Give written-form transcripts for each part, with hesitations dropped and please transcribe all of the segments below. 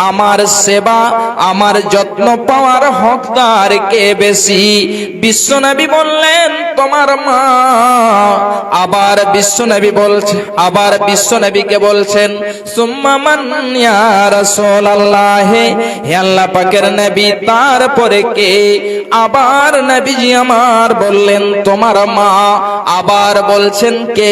আমার সেবা আমার যত্ন পাওয়ার হকদার কে বেশি? বিশ্বনবী বললেন তোমার মা। আবার বিশ্বনবীকে বলছেন সুম্মা মান ইয়া রাসূলুল্লাহ, হে আল্লাহ পাকের নবী তারপরে কে? আবার নবীজি আমার বললেন তোমার মা। আবার বলছেন কে?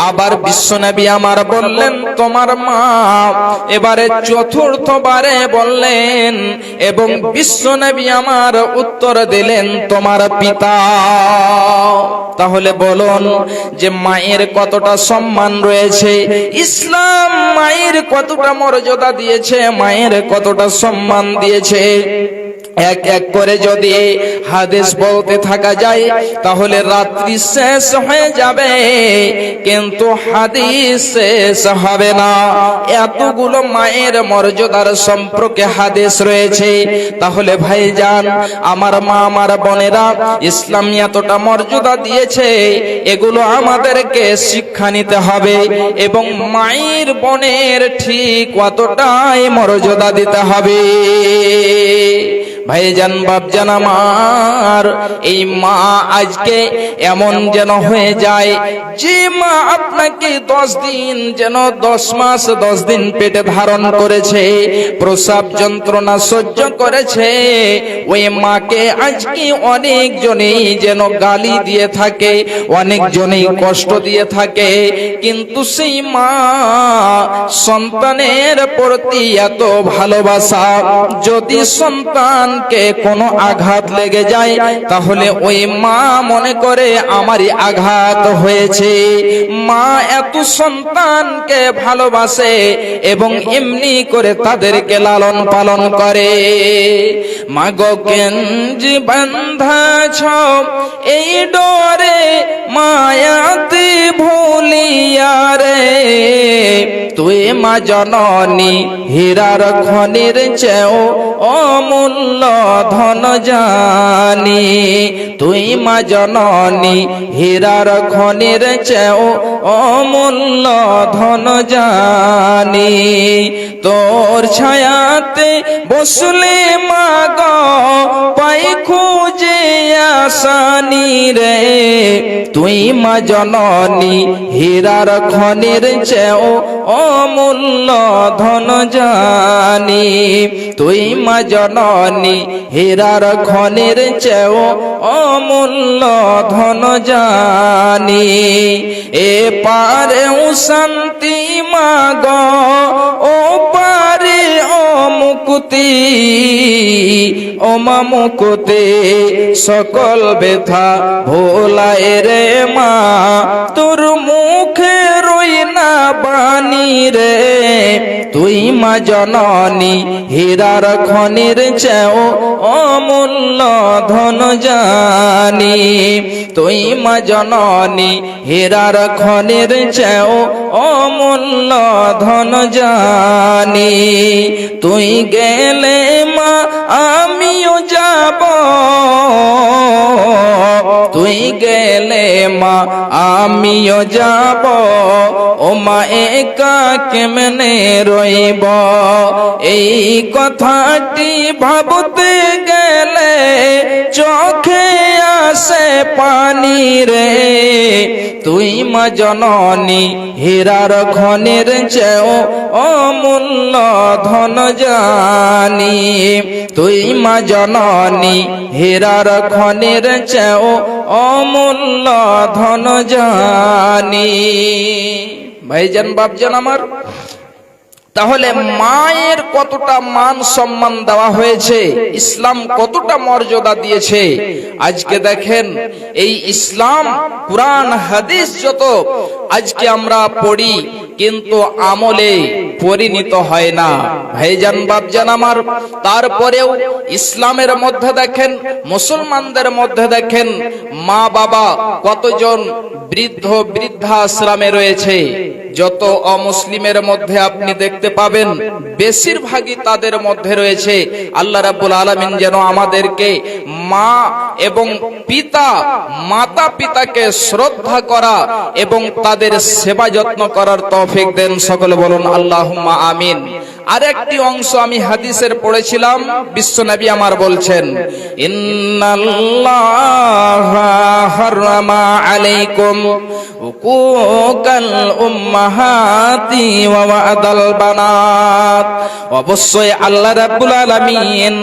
আবার বিশ্বনবী আমার বললেন তোমার মা। এবারে চতুর্থবারে বললেন এবং বিশ্বনবী আমার উত্তর দিলেন তোমার পিতা। তাহলে বলুন যে মায়ের কতটা সম্মান রয়েছে, ইসলাম মায়ের কতটা মর্যাদা দিয়েছে, মায়ের কতটা সম্মান দিয়েছে। এক এক করে যদি হাদিস বলতে থাকা যায় তাহলে রাত্রি শেষ হয়ে যাবে, কিন্তু হাদিস শেষ হবে না। এতগুলো মায়ের মর্যাদার সম্পর্কে হাদিস রয়েছে। তাহলে ভাইজান আমার মা আমার বোনেরা, ইসলাম এতটা মর্যাদা দিয়েছে, এগুলো আমাদেরকে শিক্ষা নিতে হবে এবং মায়ের বোনের ঠিক অতটাই মর্যাদা দিতে হবে। ভাইজান বাপজান আমার, এই মা আজকে এমন যেন হয়ে যায় যে মা আপনাকে 10 দিন যেন 10 মাস 10 দিন পেটে ধারণ করেছে, প্রসব যন্ত্রণা সহ্য করেছে, ওই মাকে আজকে অনেকজনেই যেন গালি দিয়ে থাকে, অনেকজনেই কষ্ট দিয়ে থাকে। কিন্তু সেই মা সন্তানের প্রতি এত ভালোবাসা, যদি সন্তান কে কোনো আঘাত লেগে যায় তাহলে ওই মা মনে করে আমারই আঘাত হয়েছে। মা এত সন্তানকে ভালোবাসে এবং এমনি করে তাদেরকে লালন পালন করে। মাগো কেঞ্জি বান্ধাছ এই ডরে মায়াতে ভুলিয়া রে, তুই মা জননী হীরার খনির চেয়েও অমূল্য ধন জানি, তুই মা জননী হীরার খনির চেয়েও অমূল্য ধন জানি। তোর ছায়াতে বসলে মা গো পাই খুঁজে আসানি রে, তুই মা জননী হীরার খনির চেয়েও অমূল্য ধন জানি, তুই মা জননী হীরার খনির চেয়েও অমূল্য ধন জানি। এ পারেও শান্তি মা গো, ও পারে ও মুক্তি, ও মা মুক্তি সকল ব্যথা ভোলায় রে মা, তোর মুখে রই না বাণী রে, তুই মা জননী হীরার খনির চেয়েও অমূল্য ধন জানি, তুই মা জননী হীরার খনির চেয়েও অমূল্য ধন জানি। তুই গেলে মা আমিও যাব, তুই গেলে মা আমিও যাব, ও মা একা কেমনে রইব, এই কথাটি ভাবতে গেলে চোখে আসে পানি রে, তুই মা জননী হীরার খনির চেয়েও অমূল্য ধন জানি, তুই মা জননী হীরার খনির চেয়েও অমূল্য ধন জানি। ভাইজান বাপজান আমার, তাহলে মায়ের কতটা মান সম্মান দেওয়া হয়েছে, ইসলাম কতটা মর্যাদা দিয়েছে। আজকে দেখেন এই ইসলাম কুরআন হাদিস যত আজকে আমরা পড়ি কিন্তু আমলে পরিণত হয় না। ভাইজান বাপজান আমার, তারপরেও ইসলামের মধ্যে দেখেন, মুসলমানদের মধ্যে দেখেন মা বাবা কতজন বৃদ্ধ বৃদ্ধাশ্রমে রয়েছে। যত অমুসলিমের মধ্যে আপনি দেখতে পাবেন বেশিরভাগই তাদের মধ্যে রয়েছে। আল্লাহ রাব্বুল আলামিন যেন আমাদেরকে মা এবং পিতা, মাতা পিতাকে শ্রদ্ধা করা এবং তাদের সেবা যত্ন করার তৌফিক দেন। সকলে বলুন আল্লাহুম্মা আমিন। আরেকটি অংশ আমি হাদিসের পড়েছিলাম, বিশ্বনবী আমার বলছেন, ইন্নাল্লাহা হারামা আলাইকুম উকুকাল উম্মাহাতি ওয়া ওয়াদাল বানাত। অবশ্যই আল্লাহ রাব্বুল আলামিন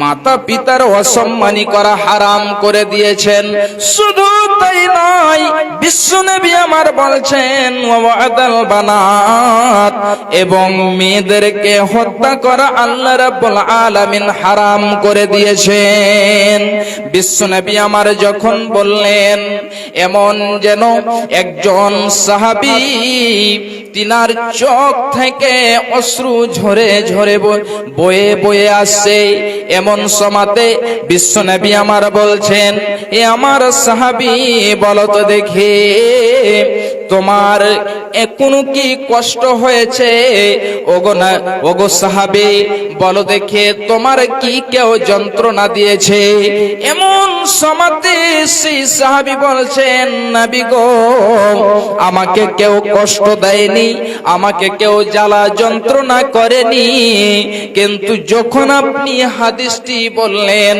মাতা পিতার অসম্মানী করা হারাম করে দিয়েছেন। শুধু তাই নয়, বিশ্বনবী আমার বলছেন ওয়া ওয়াদাল বানাত, এবং মেয়েদেরকে হত্যা করা আল্লাহ রাব্বুল আলামিন হারাম করে দিয়েছেন। বিশ্বনবী আমার যখন বললেন, এমন যেন একজন সাহাবী তিনার চোখ থেকে অশ্রু ঝরে ঝরে বয়ে বয়ে আসছে। এমন সময়তে বিশ্বনবী আমার বলছেন, এ আমার সাহাবী, বলো তো দেখি তোমার কোনো কি কষ্ট হয়েছে? ওগো সাহাবী, বলো দেখে তোমার কি কেউ যন্ত্রণা দিয়েছে? এমন সময়তে সেই সাহাবী বলছেন, নবী গো, আমাকে কেউ কষ্ট দেয়নি, আমাকে কেউ জ্বালা যন্ত্রণা করেনি, কিন্তু যখন আপনি হাদিসটি বললেন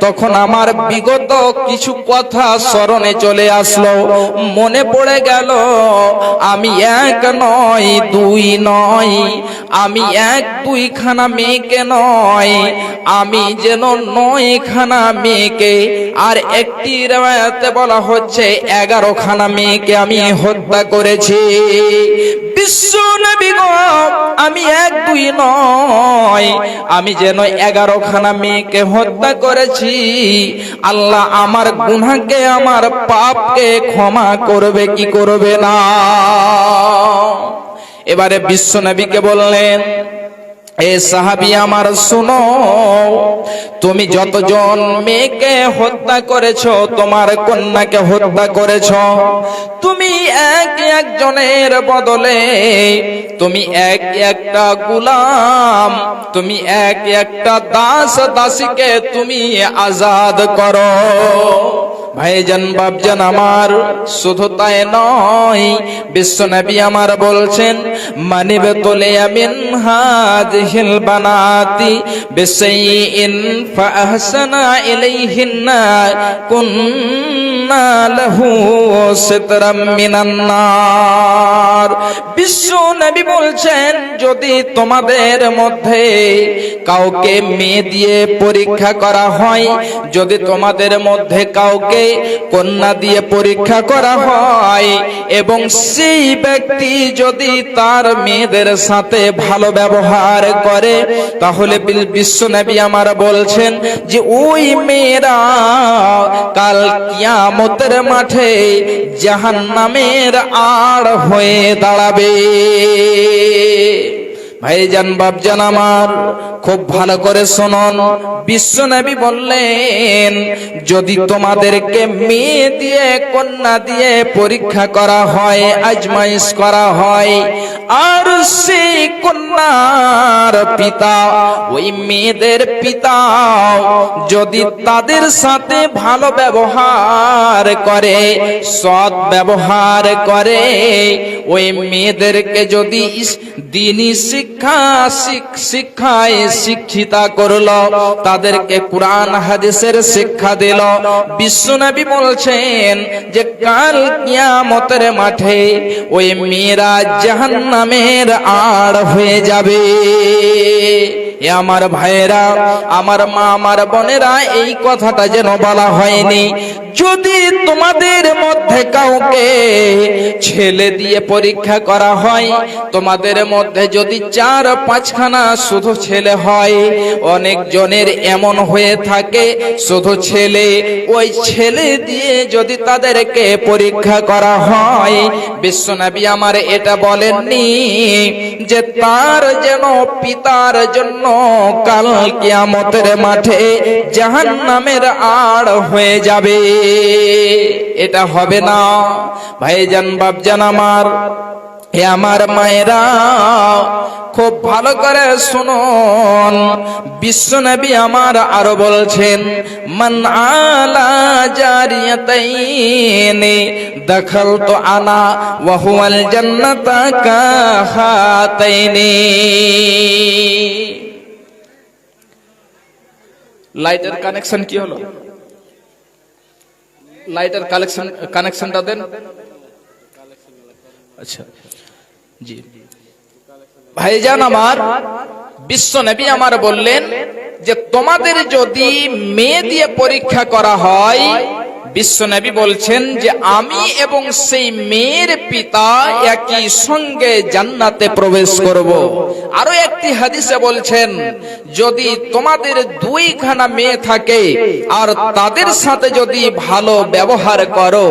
তখন আমার বিগত কিছু কথা স্মরণে চলে আসলো। মনে পড়ে গেল, আমি এক নয় দুই নয়, আমি এক দুইখানা মেয়েকে নয়, আমি যেন 9খানা মেয়েকে, আর একটি riwayate বলা হচ্ছে 11খানা মেয়েকে আমি হত্যা করেছি। বিশ্ব নবী গো, আমি এক দুই নয়, আমি যেন 11খানা মেয়েকে হত্যা করেছি। আল্লাহ আমার গুনাহকে, আমার পাপকে ক্ষমা করবে কি করবে না? এবারে বিশ্ব নবীকে বললেন, এ সাহাবী আমার শোনো, তুমি যতজন মেয়েকে হত্যা করেছো, তোমার কন্যাকে হত্যা করেছো, তুমি এক একজনের বদলে তুমি এক একটা গোলাম, তুমি এক একটা দাস দাসীকে তুমি আজাদ করো। ভাইজান বাপজান আমার, শুধু তাই নয়, বিশ্বনবী আমার বলছেন, মানিবে তোলে মিন হাযিহিল বানাতি বিশাইইন ফাআহসানা ইলাইহিন্না কুন্না লাহু সিতরাম মিনান নার। বিশ্বনবী বলছেন, যদি তোমাদের মধ্যে কাউকে মেয়ে দিয়ে পরীক্ষা করা হয়, যদি তোমাদের মধ্যে কাউকে কন্যা দিয়ে পরীক্ষা করা হয়, এবং সেই ব্যক্তি যদি তার মেয়েদের সাথে ভালো ব্যবহার করে, তাহলে বিশ্বনবী আমার বলছেন যে ওই মেয়েরা কাল কিয়ামতের মাঠে জাহান্নামের আড় হয়ে দাঁড়াবে। ভাইজান বাপজান আমার, খুব ভালো করে শুনুন, বিশ্বনবী বললেন, যদি তোমাদেরকে মেয়ে দিয়ে কন্যা দিয়ে পরীক্ষা করা হয়, আজমাইশ করা হয়, আর সেই কন্যার পিতা, ওই মেয়েদের পিতা যদি তাদের সাথে ভালো ব্যবহার করে, সৎ ব্যবহার করে, ওই মেয়েদেরকে যদি দ্বীনি শিক্ষায় শিক্ষিতা করলো, তাদেরকে কোরআন হাদিসের শিক্ষা দিল, বিশ্বনবী বলছেন যে কাল কিয়ামতের মাঠে ওই মেয়েরা জাহান্নামের আড় হয়ে যাবে। এ আমার ভাইয়েরা, আমার মা, আমার বোনেরা, এই কথাটা যেন বলা হয়নি। যদি তোমাদের মধ্যে কাউকে ছেলে দিয়ে পরীক্ষা করা হয়, তোমাদের মধ্যে যদি 4-5খানা শুধু ছেলে হয়, অনেক জনের এমন হয়ে থাকে শুধু ছেলে, ওই ছেলে দিয়ে যদি তাদেরকে পরীক্ষা করা হয়, বিশ্বনবী আমার এটা বলেননি যে তার যেন পিতার জন্য কাল কিয়ামতের মাঠে জাহান্নামের আড় হয়ে যাবে। এটা হবে না। ভাইজান বাপজান আমার, হে আমার মায়েরা, খুব ভালো করে শুনুন, বিশ্বনবী আমার আরো বলছেন, মান আলা জারিয়াতাইনি দাখালতু আনা ওয়া হুয়াল জান্নাতা কাহাতাইনি। লাইটের কানেকশন কি হলো? লাইটের কানেকশনটা দেন। আচ্ছা জি ভাইজান আমার, বিশ্ব নবী আমার বললেন যে তোমাদের যদি মেয়ে দিয়ে পরীক্ষা করা হয়, বিশ্ব নবী বলছেন যে আমি এবং সেই মেয়ের পিতা একই সঙ্গে জান্নাতে প্রবেশ করব। আরো একটি হাদিসে বলছেন, যদি তোমাদের দুইখানা মেয়ে থাকে আর তাদের সাথে যদি ভালো ব্যবহার করো,